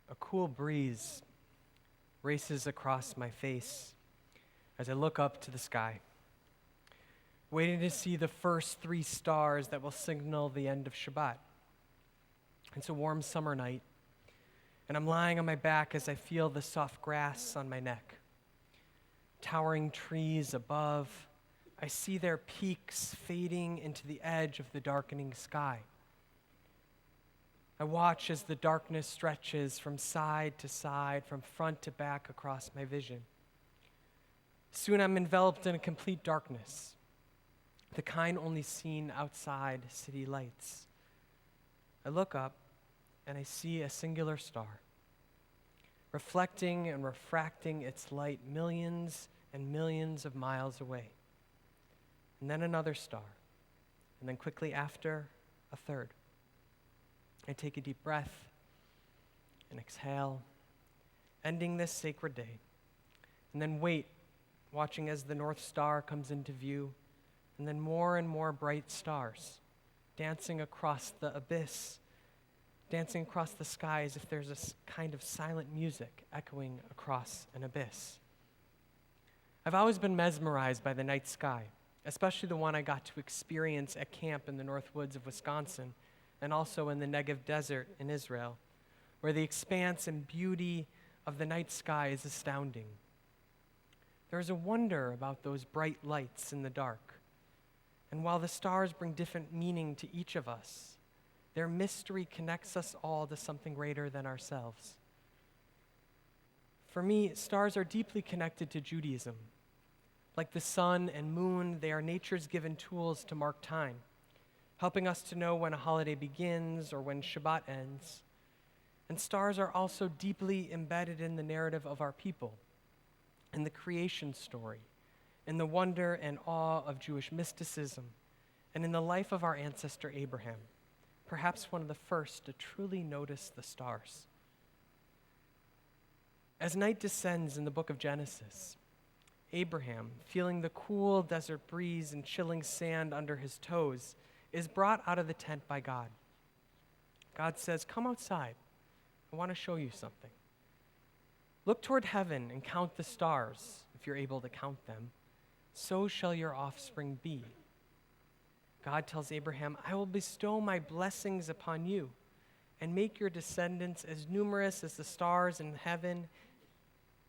A cool breeze races across my face as I look up to the sky, waiting to see the first 3 stars that will signal the end of Shabbat. It's a warm summer night, and I'm lying on my back as I feel the soft grass on my neck. Towering trees above, I see their peaks fading into the edge of the darkening sky. I watch as the darkness stretches from side to side, from front to back across my vision. Soon I'm enveloped in a complete darkness, the kind only seen outside city lights. I look up and I see a singular star, reflecting and refracting its light millions and millions of miles away. And then another star, and then quickly after, a third. I take a deep breath and exhale, ending this sacred day, and then wait, watching as the North Star comes into view, and then more and more bright stars dancing across the abyss, dancing across the sky as if there's a kind of silent music echoing across an abyss. I've always been mesmerized by the night sky, especially the one I got to experience at camp in the North Woods of Wisconsin, and also in the Negev Desert in Israel, where the expanse and beauty of the night sky is astounding. There is a wonder about those bright lights in the dark, and while the stars bring different meaning to each of us, their mystery connects us all to something greater than ourselves. For me, stars are deeply connected to Judaism. Like the sun and moon, they are nature's given tools to mark time, helping us to know when a holiday begins or when Shabbat ends. And stars are also deeply embedded in the narrative of our people, in the creation story, in the wonder and awe of Jewish mysticism, and in the life of our ancestor Abraham, perhaps one of the first to truly notice the stars. As night descends in the book of Genesis, Abraham, feeling the cool desert breeze and chilling sand under his toes, is brought out of the tent by God. God says, "Come outside. I want to show you something. Look toward heaven and count the stars, if you're able to count them. So shall your offspring be." God tells Abraham, "I will bestow my blessings upon you and make your descendants as numerous as the stars in heaven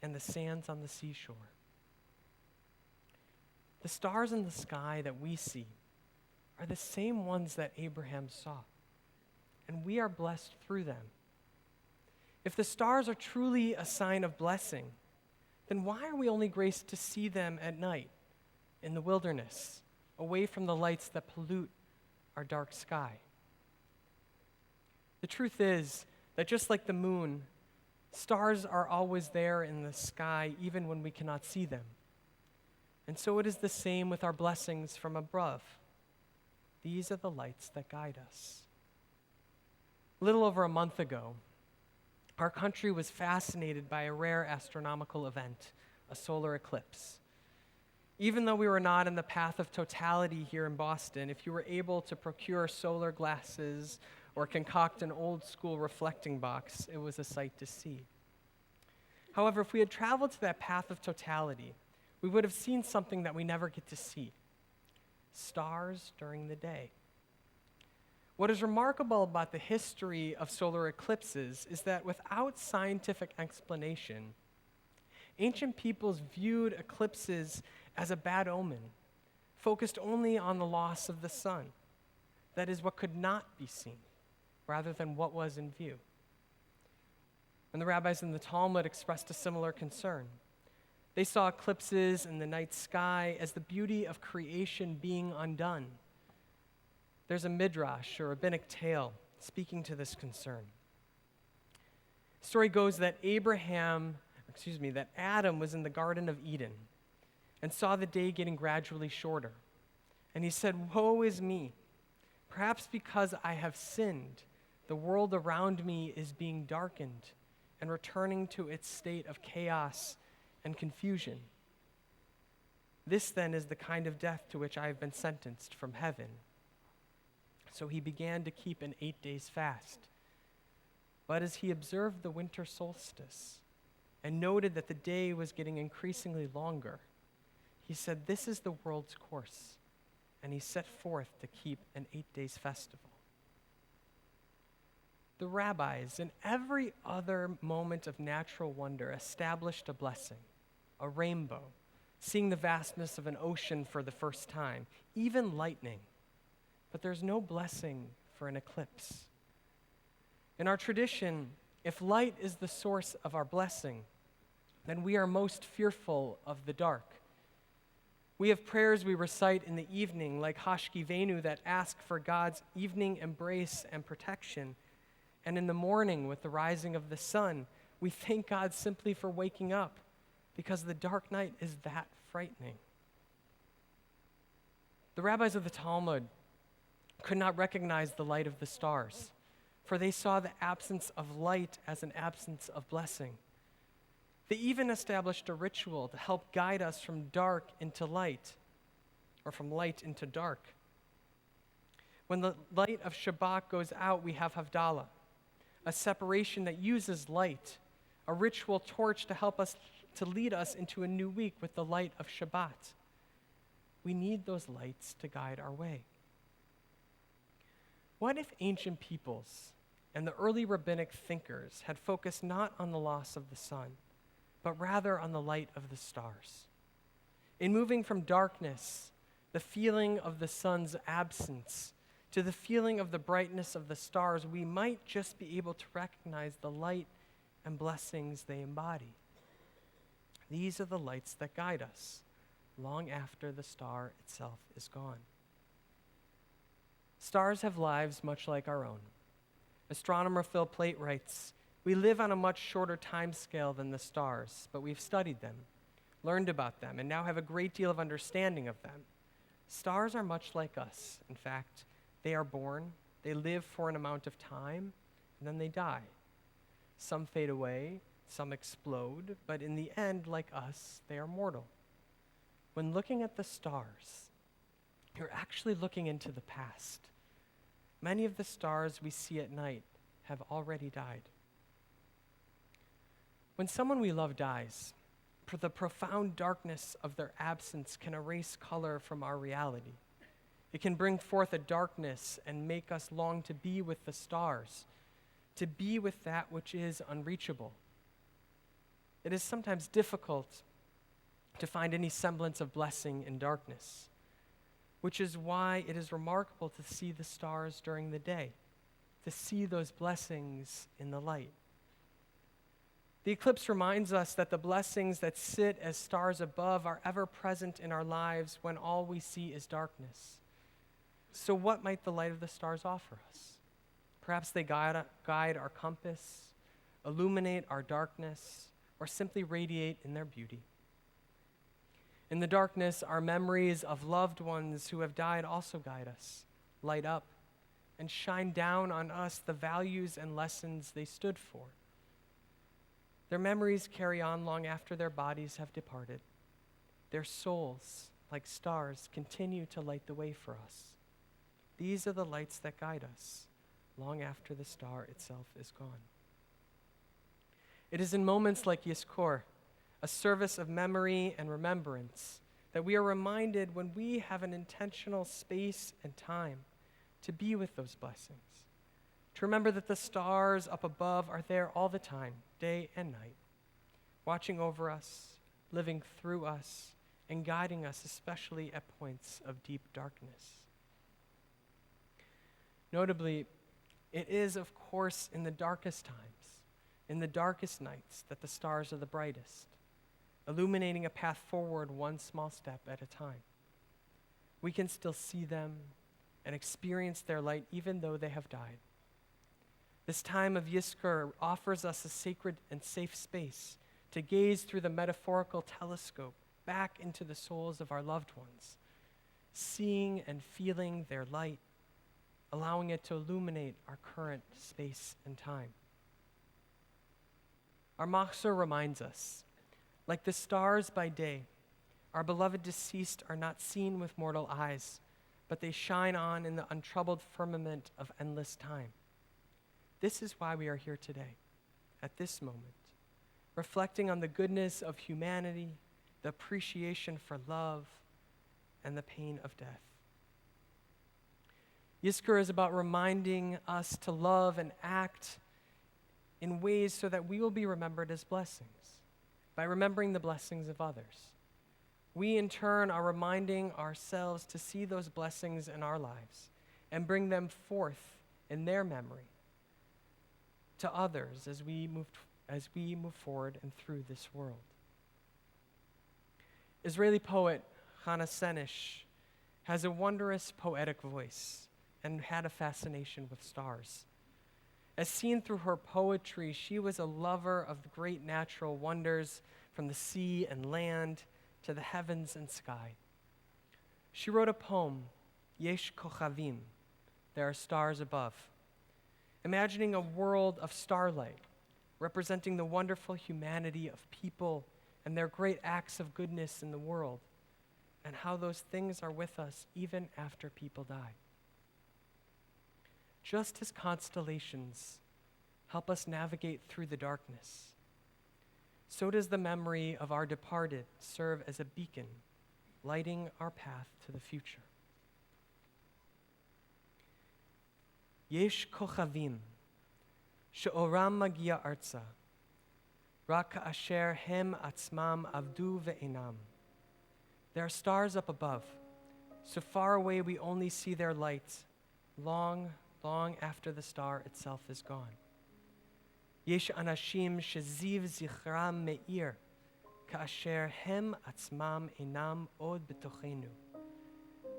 and the sands on the seashore." The stars in the sky that we see are the same ones that Abraham saw, and we are blessed through them. If the stars are truly a sign of blessing, then why are we only graced to see them at night, in the wilderness, away from the lights that pollute our dark sky? The truth is that just like the moon, stars are always there in the sky even when we cannot see them. And so it is the same with our blessings from above. These are the lights that guide us. A little over a month ago, our country was fascinated by a rare astronomical event, a solar eclipse. Even though we were not in the path of totality here in Boston, if you were able to procure solar glasses or concoct an old-school reflecting box, it was a sight to see. However, if we had traveled to that path of totality, we would have seen something that we never get to see: stars during the day. What is remarkable about the history of solar eclipses is that without scientific explanation, ancient peoples viewed eclipses as a bad omen, focused only on the loss of the sun, that is, what could not be seen, rather than what was in view. And the rabbis in the Talmud expressed a similar concern. They saw eclipses in the night sky as the beauty of creation being undone. There's a midrash or rabbinic tale speaking to this concern. The story goes that Adam was in the Garden of Eden and saw the day getting gradually shorter. And he said, "Woe is me. Perhaps because I have sinned, the world around me is being darkened and returning to its state of chaos and confusion. This then is the kind of death to which I have been sentenced from heaven." So he began to keep an 8 days fast. But as he observed the winter solstice and noted that the day was getting increasingly longer, he said, "This is the world's course." And he set forth to keep an 8 days festival. The rabbis, in every other moment of natural wonder, established a blessing, a rainbow, seeing the vastness of an ocean for the first time, even lightning. But there's no blessing for an eclipse. In our tradition, if light is the source of our blessing, then we are most fearful of the dark. We have prayers we recite in the evening, like Hashkivenu, that ask for God's evening embrace and protection. And in the morning, with the rising of the sun, we thank God simply for waking up, because the dark night is that frightening. The rabbis of the Talmud could not recognize the light of the stars, for they saw the absence of light as an absence of blessing. They even established a ritual to help guide us from dark into light, or from light into dark. When the light of Shabbat goes out, we have Havdalah, a separation that uses light, a ritual torch to help us, to lead us into a new week with the light of Shabbat. We need those lights to guide our way. What if ancient peoples and the early rabbinic thinkers had focused not on the loss of the sun, but rather on the light of the stars? In moving from darkness, the feeling of the sun's absence, to the feeling of the brightness of the stars, we might just be able to recognize the light and blessings they embody. These are the lights that guide us long after the star itself is gone. Stars have lives much like our own. Astronomer Phil Plait writes, "We live on a much shorter time scale than the stars, but we've studied them, learned about them, and now have a great deal of understanding of them. Stars are much like us. In fact, they are born, they live for an amount of time, and then they die. Some fade away, some explode, but in the end, like us, they are mortal. When looking at the stars, you're actually looking into the past. Many of the stars we see at night have already died." When someone we love dies, the profound darkness of their absence can erase color from our reality. It can bring forth a darkness and make us long to be with the stars, to be with that which is unreachable. It is sometimes difficult to find any semblance of blessing in darkness, which is why it is remarkable to see the stars during the day, to see those blessings in the light. The eclipse reminds us that the blessings that sit as stars above are ever present in our lives when all we see is darkness. So what might the light of the stars offer us? Perhaps they guide our compass, illuminate our darkness, or simply radiate in their beauty. In the darkness, our memories of loved ones who have died also guide us, light up, and shine down on us the values and lessons they stood for. Their memories carry on long after their bodies have departed. Their souls, like stars, continue to light the way for us. These are the lights that guide us long after the star itself is gone. It is in moments like Yizkor, a service of memory and remembrance, that we are reminded when we have an intentional space and time to be with those blessings, to remember that the stars up above are there all the time, day and night, watching over us, living through us, and guiding us, especially at points of deep darkness. Notably, it is, of course, in the darkest times, in the darkest nights, that the stars are the brightest, illuminating a path forward one small step at a time. We can still see them and experience their light even though they have died. This time of Yizkor offers us a sacred and safe space to gaze through the metaphorical telescope back into the souls of our loved ones, seeing and feeling their light, allowing it to illuminate our current space and time. Our Machzor reminds us, like the stars by day, our beloved deceased are not seen with mortal eyes, but they shine on in the untroubled firmament of endless time. This is why we are here today, at this moment, reflecting on the goodness of humanity, the appreciation for love, and the pain of death. Yizkor is about reminding us to love and act in ways so that we will be remembered as blessings, by remembering the blessings of others. We, in turn, are reminding ourselves to see those blessings in our lives and bring them forth in their memory to others as we move forward and through this world. Israeli poet Hannah Senish has a wondrous poetic voice and had a fascination with stars. As seen through her poetry, she was a lover of the great natural wonders from the sea and land to the heavens and sky. She wrote a poem, Yesh Kochavim, There Are Stars Above, imagining a world of starlight, representing the wonderful humanity of people and their great acts of goodness in the world, and how those things are with us even after people die. Just as constellations help us navigate through the darkness, so does the memory of our departed serve as a beacon, lighting our path to the future. Yesh kochavim, she'oram magia arza, rak asher hem atzmam avdu ve'enam. There are stars up above, so far away we only see their light, long after the star itself is gone. Yesh anashim sheziv zichram me'ir, ka'asher hem atzmam enam od betochenu.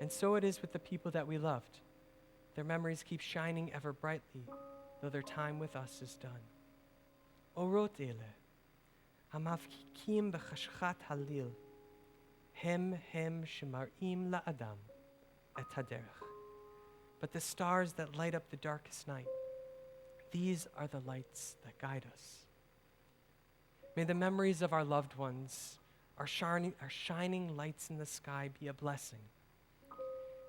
And so it is with the people that we loved. Their memories keep shining ever brightly, though their time with us is done. Orot ele, hamavkikim b'chashchat halil, hem shemarim la'adam et haderech. But the stars that light up the darkest night, these are the lights that guide us. May the memories of our loved ones, our shining lights in the sky, be a blessing.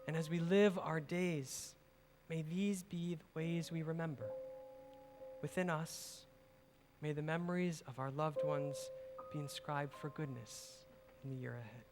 And as we live our days, may these be the ways we remember. Within us, may the memories of our loved ones be inscribed for goodness in the year ahead.